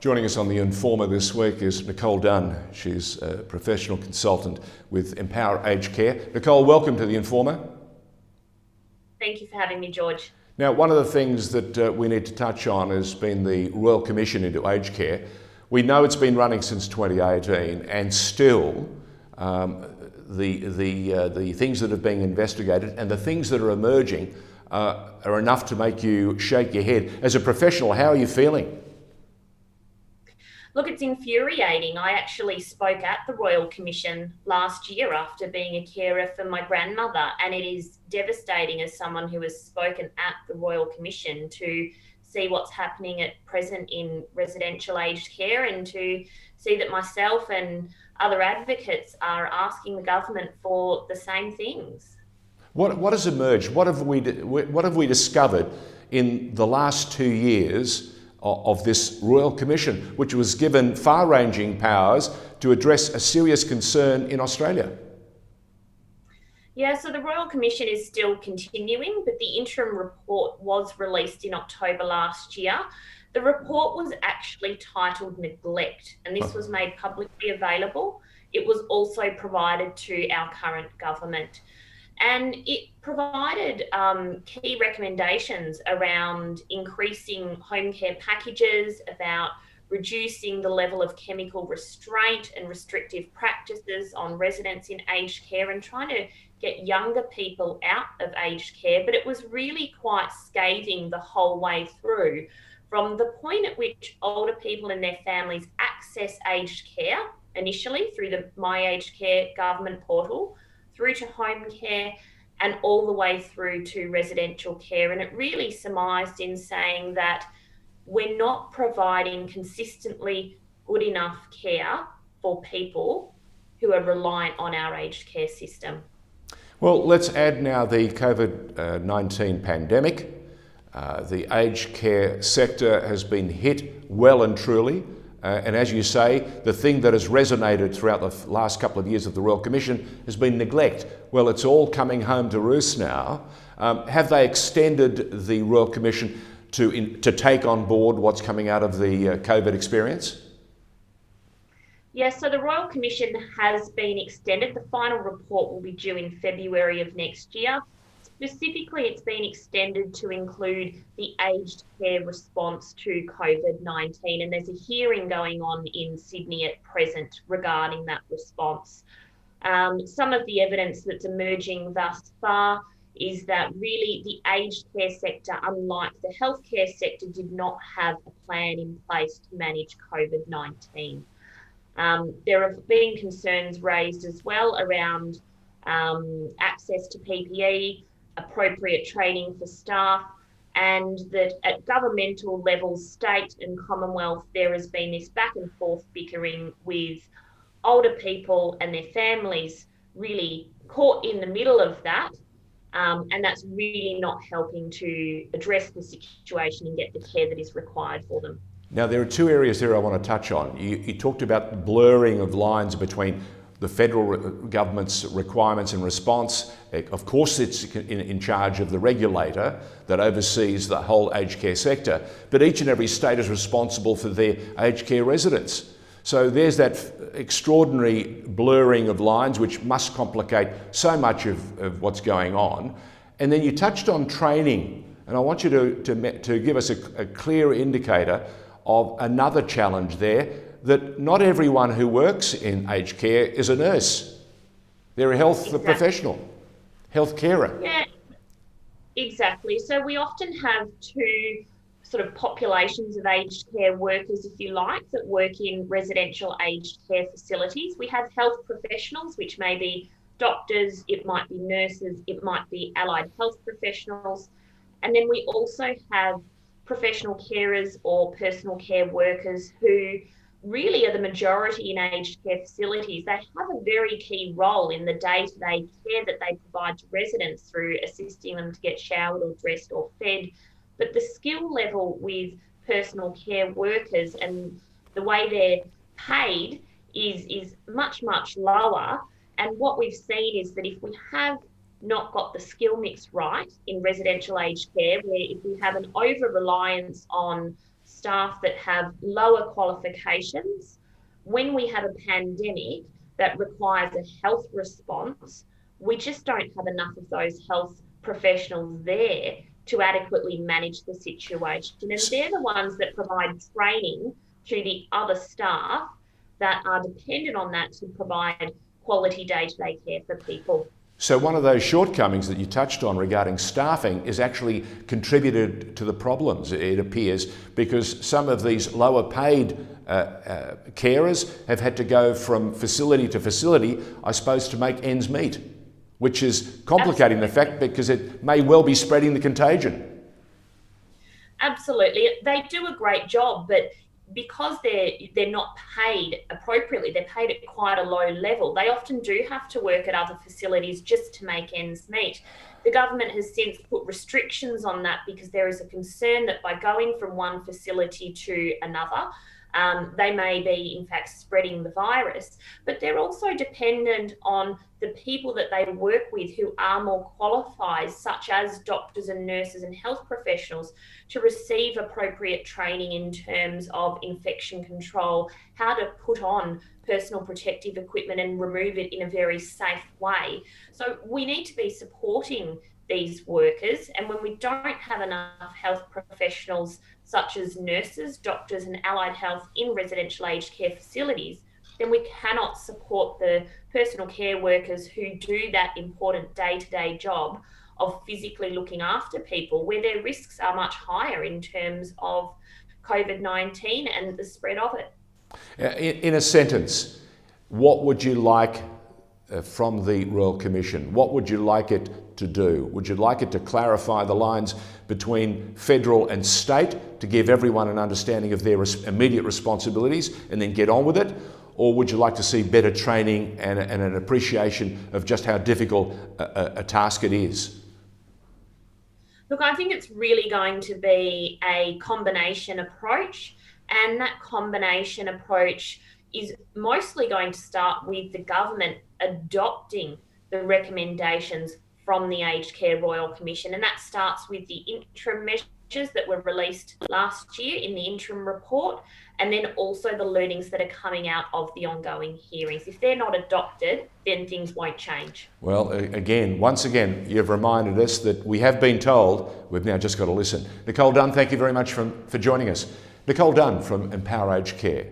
Joining us on The Informer this week is Nicole Dunn. She's a professional consultant with Empower Aged Care. Nicole, welcome to The Informer. Thank you for having me, George. Now, one of the things that we need to touch on has been the Royal Commission into Aged Care. We know it's been running since 2018, and still the things that have been investigated and the things that are emerging are enough to make you shake your head. As a professional, how are you feeling? Look, it's infuriating. I actually spoke at the Royal Commission last year after being a carer for my grandmother, and it is devastating as someone who has spoken at the Royal Commission to see what's happening at present in residential aged care, and to see that myself and other advocates are asking the government for the same things. What has emerged? What have we discovered in the last 2 years of this Royal Commission, which was given far-ranging powers to address a serious concern in Australia? Yeah, so the Royal Commission is still continuing, but the interim report was released in October last year. The report was actually titled Neglect, and this was made publicly available. It was also provided to our current government. And it provided key recommendations around increasing home care packages, about reducing the level of chemical restraint and restrictive practices on residents in aged care, and trying to get younger people out of aged care. But it was really quite scathing the whole way through, from the point at which older people and their families access aged care initially through the My Aged Care government portal, through to home care, and all the way through to residential care. And it really surmised in saying that we're not providing consistently good enough care for people who are reliant on our aged care system. Well, let's add now the COVID-19 pandemic. The aged care sector has been hit well and truly. And as you say, the thing that has resonated throughout the last couple of years of the Royal Commission has been neglect. Well, it's all coming home to roost now. Have they extended the Royal Commission to take on board what's coming out of the COVID experience? Yes, so the Royal Commission has been extended. The final report will be due in February of next year. Specifically, it's been extended to include the aged care response to COVID-19, and there's a hearing going on in Sydney at present regarding that response. Some of the evidence that's emerging thus far is that really the aged care sector, unlike the healthcare sector, did not have a plan in place to manage COVID-19. There have been concerns raised as well around access to PPE, appropriate training for staff, and that at governmental levels, state and Commonwealth, there has been this back and forth bickering with older people and their families really caught in the middle of that. And that's really not helping to address the situation and get the care that is required for them. Now, there are two areas there I want to touch on. You talked about the blurring of lines between the federal government's requirements and response. Of course, it's in charge of the regulator that oversees the whole aged care sector, but each and every state is responsible for their aged care residents. So there's that extraordinary blurring of lines, which must complicate so much of what's going on. And then you touched on training, and I want you to give us a clear indicator of another challenge there, that not everyone who works in aged care is a nurse. They're a health professional, health carer. Yeah, exactly. So we often have two sort of populations of aged care workers, if you like, that work in residential aged care facilities. We have health professionals, which may be doctors, it might be nurses, it might be allied health professionals. And then we also have professional carers or personal care workers who really are the majority in aged care facilities. They have a very key role in the day-to-day care that they provide to residents through assisting them to get showered or dressed or fed. But the skill level with personal care workers and the way they're paid is much, much lower. And what we've seen is that if we have not got the skill mix right in residential aged care, where if we have an over-reliance on staff that have lower qualifications. When we have a pandemic that requires a health response, we just don't have enough of those health professionals there to adequately manage the situation. And they're the ones that provide training to the other staff that are dependent on that to provide quality day-to-day care for people. So one of those shortcomings that you touched on regarding staffing is actually contributed to the problems, it appears, because some of these lower paid carers have had to go from facility to facility, I suppose, to make ends meet, which is complicating the fact because it may well be spreading the contagion. Absolutely. They do a great job, but because they're not paid appropriately, they're paid at quite a low level. They often do have to work at other facilities just to make ends meet. The government has since put restrictions on that because there is a concern that by going from one facility to another, they may be, in fact, spreading the virus. But they're also dependent on the people that they work with who are more qualified, such as doctors and nurses and health professionals, to receive appropriate training in terms of infection control, how to put on personal protective equipment and remove it in a very safe way. So we need to be supporting these workers, and when we don't have enough health professionals such as nurses, doctors and allied health in residential aged care facilities, then we cannot support the personal care workers who do that important day-to-day job of physically looking after people where their risks are much higher in terms of COVID-19 and the spread of it. In a sentence, what would you like from the Royal Commission? What would you like it to do? Would you like it to clarify the lines between federal and state to give everyone an understanding of their immediate responsibilities and then get on with it? Or would you like to see better training and an appreciation of just how difficult a task it is? Look, I think it's really going to be a combination approach, and that combination approach is mostly going to start with the government adopting the recommendations from the Aged Care Royal Commission, and that starts with the interim measures that were released last year in the interim report, and then also the learnings that are coming out of the ongoing hearings. If they're not adopted, then things won't change. Well, once again, you've reminded us that we have been told, we've now just got to listen. Nicole Dunn, thank you very much for joining us. Nicole Dunn from Empower Aged Care.